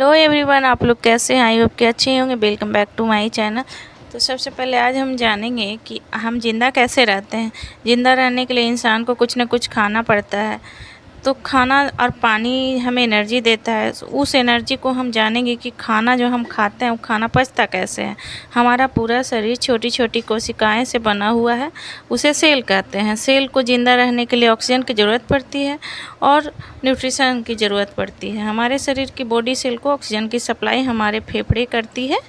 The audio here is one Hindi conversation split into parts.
हेलो एवरीवन, आप लोग कैसे हैं? आई होप कि अच्छे होंगे। Welcome back to my channel. तो सबसे पहले आज हम जानेंगे कि हम ज़िंदा कैसे रहते हैं। ज़िंदा रहने के लिए इंसान को कुछ ना कुछ खाना पड़ता है। तो खाना और पानी हमें एनर्जी देता है। उस एनर्जी को हम जानेंगे कि खाना जो हम खाते हैं वो खाना पचता कैसे है। हमारा पूरा शरीर छोटी छोटी कोशिकाएं से बना हुआ है, उसे सेल कहते हैं। सेल को ज़िंदा रहने के लिए ऑक्सीजन की ज़रूरत पड़ती है और न्यूट्रिशन की ज़रूरत पड़ती है। हमारे शरीर की बॉडी सेल को ऑक्सीजन की सप्लाई हमारे फेफड़े करती है,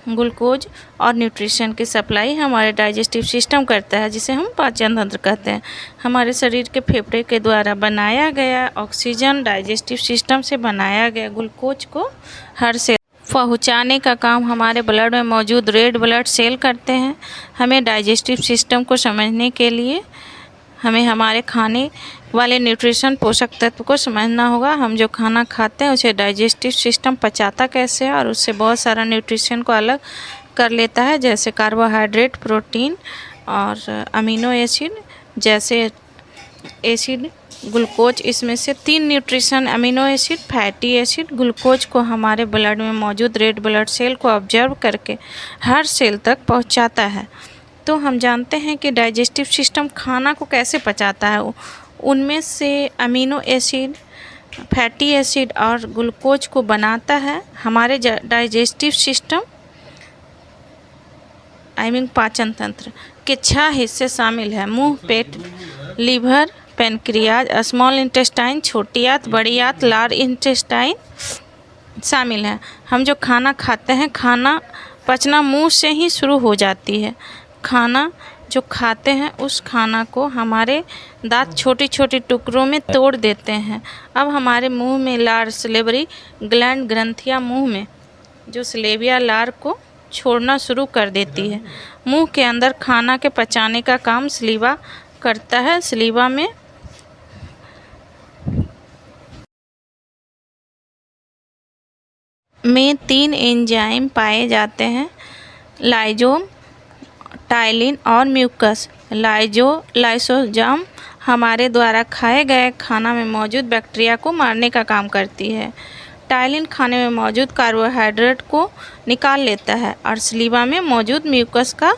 ग्लूकोज और न्यूट्रिशन की सप्लाई हमारे डाइजेस्टिव सिस्टम करता है, जिसे हम पाचन तंत्र कहते हैं। हमारे शरीर के फेफड़े के द्वारा बनाया गया ऑक्सीजन डाइजेस्टिव सिस्टम से बनाया गया ग्लूकोज को हर सेल पहुंचाने का काम हमारे ब्लड में मौजूद रेड ब्लड सेल करते हैं। हमें डाइजेस्टिव सिस्टम को समझने के लिए हमें हमारे खाने वाले न्यूट्रिशन पोषक तत्व को समझना होगा। हम जो खाना खाते हैं उसे डाइजेस्टिव सिस्टम पचाता कैसे है और उससे बहुत सारा न्यूट्रिशन को अलग कर लेता है, जैसे कार्बोहाइड्रेट, प्रोटीन और अमीनो एसिड जैसे एसिड, ग्लूकोज। इसमें से 3 nutrition amino acid, fatty acid, glucose को हमारे ब्लड में मौजूद रेड ब्लड सेल को ऑब्जर्व करके हर सेल तक पहुंचाता है। तो हम जानते हैं कि डाइजेस्टिव सिस्टम खाना को कैसे पचाता है। उनमें से अमीनो एसिड, फैटी एसिड और ग्लूकोज को बनाता है हमारे डाइजेस्टिव सिस्टम पाचन तंत्र के 6 हिस्से शामिल है। मुंह, पेट, लीवर, पेनक्रियाज, स्मॉल इंटेस्टाइन, छोटी आंत, बड़ी आंत, लार्ज इंटेस्टाइन शामिल है। हम जो खाना खाते हैं, खाना पचना मुंह से ही शुरू हो जाती है। खाना जो खाते हैं उस खाना को हमारे दांत छोटी छोटी टुकड़ों में तोड़ देते हैं। अब हमारे मुंह में लार सलेवरी ग्लैंड ग्रंथियां मुंह में जो सलेविया लार को छोड़ना शुरू कर देती है। मुंह के अंदर खाना के पचाने का काम सलीवा करता है। सलीवा में में 3 एंजाइम पाए जाते हैं, लाइजोम, टाइलिन और म्यूकस। लाइसोजाम हमारे द्वारा खाए गए खाना में मौजूद बैक्टीरिया को मारने का काम करती है। टाइलिन खाने में मौजूद कार्बोहाइड्रेट को निकाल लेता है और सलीवा में मौजूद म्यूकस का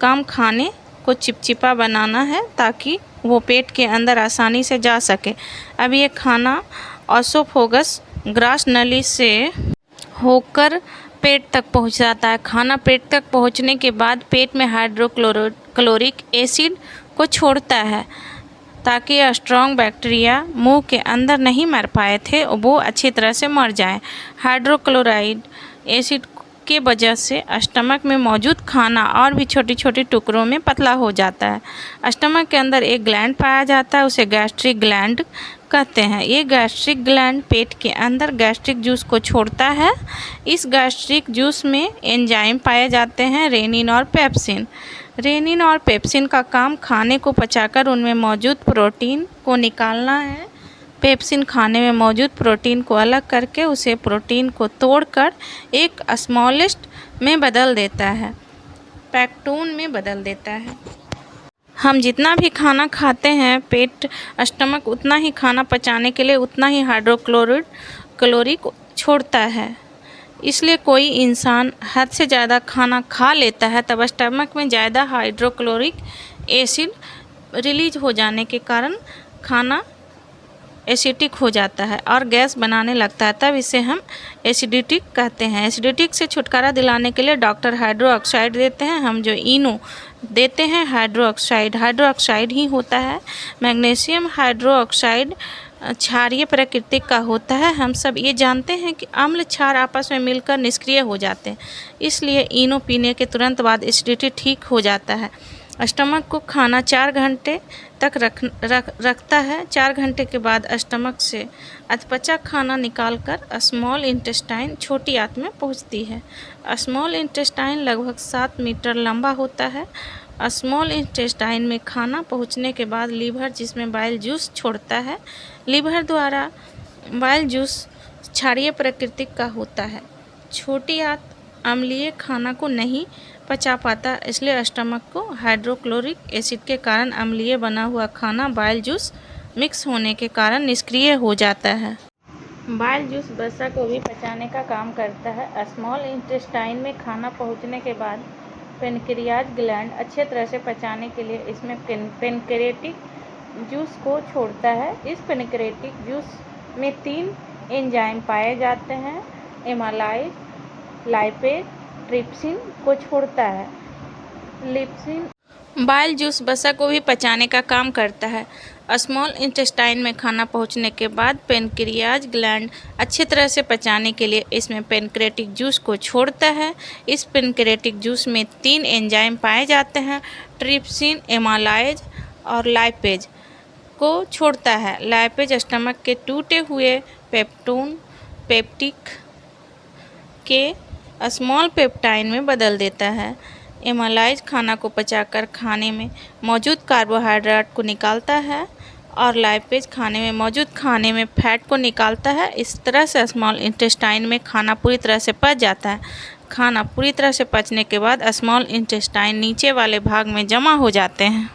काम खाने को चिपचिपा बनाना है ताकि वो पेट के अंदर आसानी से जा सके। अब ये खाना ऑसोफोगस ग्रास नली से होकर पेट तक पहुंच जाता है। खाना पेट तक पहुंचने के बाद पेट में हाइड्रोक्लोरिक एसिड को छोड़ता है ताकि स्ट्रॉन्ग बैक्टीरिया मुंह के अंदर नहीं मर पाए थे वो अच्छी तरह से मर जाएं। हाइड्रोक्लोराइड एसिड के वजह से स्टमक में मौजूद खाना और भी छोटी छोटी टुकड़ों में पतला हो जाता है। स्टमक के अंदर एक ग्लैंड पाया जाता है, उसे गैस्ट्रिक ग्लैंड कहते हैं। ये गैस्ट्रिक ग्लैंड पेट के अंदर गैस्ट्रिक जूस को छोड़ता है। इस गैस्ट्रिक जूस में एंजाइम पाए जाते हैं, रेनिन और पेप्सिन। रेनिन और पेप्सिन का काम खाने को पचाकर उनमें मौजूद प्रोटीन को निकालना है। पेप्सिन खाने में मौजूद प्रोटीन को अलग करके उसे प्रोटीन को तोड़कर एक स्मॉलेस्ट में बदल देता है, पैक्टोन में बदल देता है। हम जितना भी खाना खाते हैं, पेट स्टमक उतना ही खाना पचाने के लिए उतना ही हाइड्रोक्लोरिक छोड़ता है। इसलिए कोई इंसान हद से ज़्यादा खाना खा लेता है तब स्टमक में ज़्यादा हाइड्रोक्लोरिक एसिड रिलीज हो जाने के कारण खाना एसिडिक हो जाता है और गैस बनाने लगता है, तब इसे हम एसिडिटिक कहते हैं। एसिडिटिक से छुटकारा दिलाने के लिए डॉक्टर हाइड्रोक्साइड देते हैं। हम जो इनो देते हैं हाइड्रोक्साइड ही होता है। मैग्नीशियम हाइड्रोक्साइड क्षारीय प्रकृति का होता है। हम सब ये जानते हैं कि अम्ल क्षार आपस में मिलकर निष्क्रिय हो जाते हैं, इसलिए इनो पीने के तुरंत बाद एसिडिटी ठीक हो जाता है। स्टमक को खाना 4 घंटे तक रखता है। 4 घंटे के बाद स्टमक से अधपचा खाना निकालकर स्मॉल इंटेस्टाइन छोटी आंत में पहुंचती है। स्मॉल इंटेस्टाइन लगभग 7 मीटर लंबा होता है। स्मॉल इंटेस्टाइन में खाना पहुंचने के बाद लीवर, जिसमें बाइल जूस छोड़ता है। लीवर द्वारा बाइल जूस क्षारीय प्रकृति का होता है। छोटी आंत अम्लीय खाना को नहीं पचा पाता, इसलिए स्टमक को हाइड्रोक्लोरिक एसिड के कारण अम्लीय बना हुआ खाना बाइल जूस मिक्स होने के कारण निष्क्रिय हो जाता है। बाइल जूस वसा को भी पचाने का काम करता है। स्मॉल इंटेस्टाइन में खाना पहुंचने के बाद पेनक्रियाज ग्लैंड अच्छे तरह से पचाने के लिए इसमें पेनक्रेटिक जूस को छोड़ता है। इस पेनक्रेटिक जूस में 3 एंजाइम पाए जाते हैं। एमाइलेज, लाइपेज, ट्रिप्सिन को छोड़ता है। लिप्सिन बाइल जूस वसा को भी पचाने का काम करता है। स्मॉल इंटेस्टाइन में खाना पहुंचने के बाद पेनक्रियाज ग्लैंड अच्छी तरह से पचाने के लिए इसमें पेनक्रेटिक जूस को छोड़ता है। इस पेनक्रेटिक जूस में 3 एंजाइम पाए जाते हैं। ट्रिप्सिन, एमाइलेज और लाइपेज को छोड़ता है। लाइपेज स्टमक के टूटे हुए पेप्टिक के स्मॉल पेप्टाइड में बदल देता है। एमाइलेज खाना को पचाकर खाने में मौजूद कार्बोहाइड्रेट को निकालता है और लाइपेज खाने में फैट को निकालता है। इस तरह से स्मॉल इंटेस्टाइन में खाना पूरी तरह से पच जाता है। खाना पूरी तरह से पचने के बाद स्मॉल इंटेस्टाइन नीचे वाले भाग में जमा हो जाते हैं।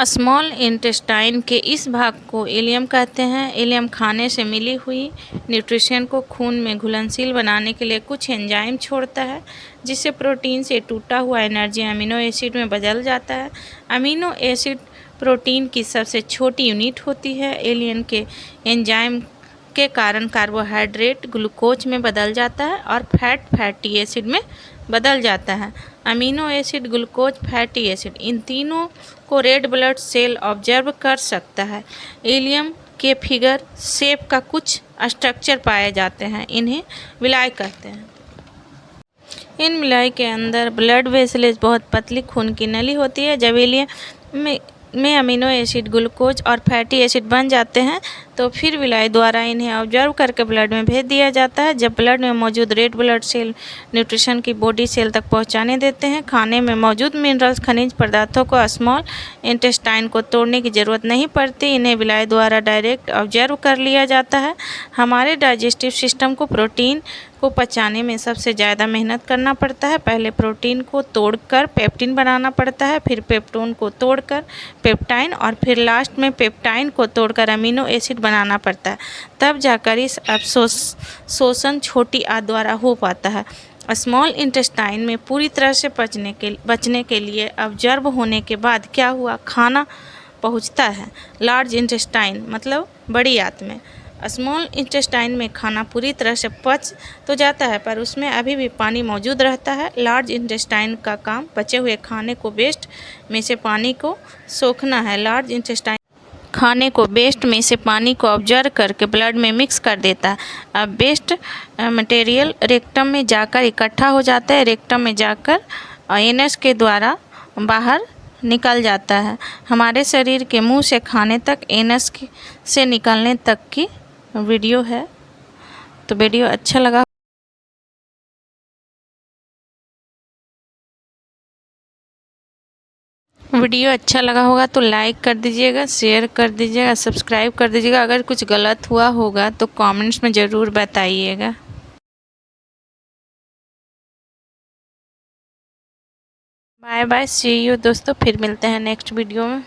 स्मॉल इंटेस्टाइन के इस भाग को इलियम कहते हैं। इलियम खाने से मिली हुई न्यूट्रिशन को खून में घुलनशील बनाने के लिए कुछ एंजाइम छोड़ता है, जिससे प्रोटीन से टूटा हुआ एनर्जी अमीनो एसिड में बदल जाता है। अमीनो एसिड प्रोटीन की सबसे छोटी यूनिट होती है। इलियम के एंजाइम के कारण कार्बोहाइड्रेट ग्लूकोज में बदल जाता है और फैट फैटी एसिड में बदल जाता है। Amino acid, glucose, fatty acid, इन तीनों को रेड ब्लड सेल ऑब्जर्व कर सकता है। इलियम के फिगर शेप का कुछ स्ट्रक्चर पाए जाते हैं, इन्हें विलाई कहते हैं। इन विलाई के अंदर ब्लड वेसलेज बहुत पतली खून की नली होती है। जब इलियम में अमीनो एसिड, ग्लूकोज और फैटी एसिड बन जाते हैं तो फिर विलाई द्वारा इन्हें ऑब्जर्व करके ब्लड में भेज दिया जाता है। जब ब्लड में मौजूद रेड ब्लड सेल न्यूट्रिशन की बॉडी सेल तक पहुंचाने देते हैं। खाने में मौजूद मिनरल्स, खनिज पदार्थों को स्मॉल इंटेस्टाइन को तोड़ने की ज़रूरत नहीं पड़ती, इन्हें विलाई द्वारा डायरेक्ट ऑब्जर्व कर लिया जाता है। हमारे डाइजेस्टिव सिस्टम को प्रोटीन को पचाने में सबसे ज़्यादा मेहनत करना पड़ता है। पहले प्रोटीन को तोड़कर पेप्टिन बनाना पड़ता है, फिर पेप्टोन को तोड़कर पेप्टाइन और फिर लास्ट में पेप्टाइन को तोड़कर अमीनो एसिड बनाना पड़ता है। तब जाकर इस अवशोषण छोटी आंत द्वारा हो पाता है। स्मॉल इंटेस्टाइन में पूरी तरह से बचने के लिए ऑब्जर्व होने के बाद क्या हुआ, खाना पहुंचता है लार्ज इंटेस्टाइन मतलब बड़ी आंत में। स्मॉल इंटेस्टाइन में खाना पूरी तरह से पच तो जाता है, पर उसमें अभी भी पानी मौजूद रहता है। लार्ज इंटेस्टाइन का काम बचे हुए खाने को वेस्ट में से पानी को सोखना है। लार्ज इंटेस्टाइन खाने को वेस्ट में से पानी को ऑब्जर्व करके ब्लड में मिक्स कर देता है। अब वेस्ट मटेरियल रेक्टम में जाकर इकट्ठा हो जाता है। रेक्टम में जाकर एनस के द्वारा बाहर निकल जाता है। हमारे शरीर के मुंह से खाने तक एनस से निकलने तक की वीडियो है। तो वीडियो अच्छा लगा होगा तो लाइक कर दीजिएगा, शेयर कर दीजिएगा, सब्सक्राइब कर दीजिएगा। अगर कुछ गलत हुआ होगा तो कमेंट्स में ज़रूर बताइएगा। बाय बाय, सी यू दोस्तों, फिर मिलते हैं नेक्स्ट वीडियो में।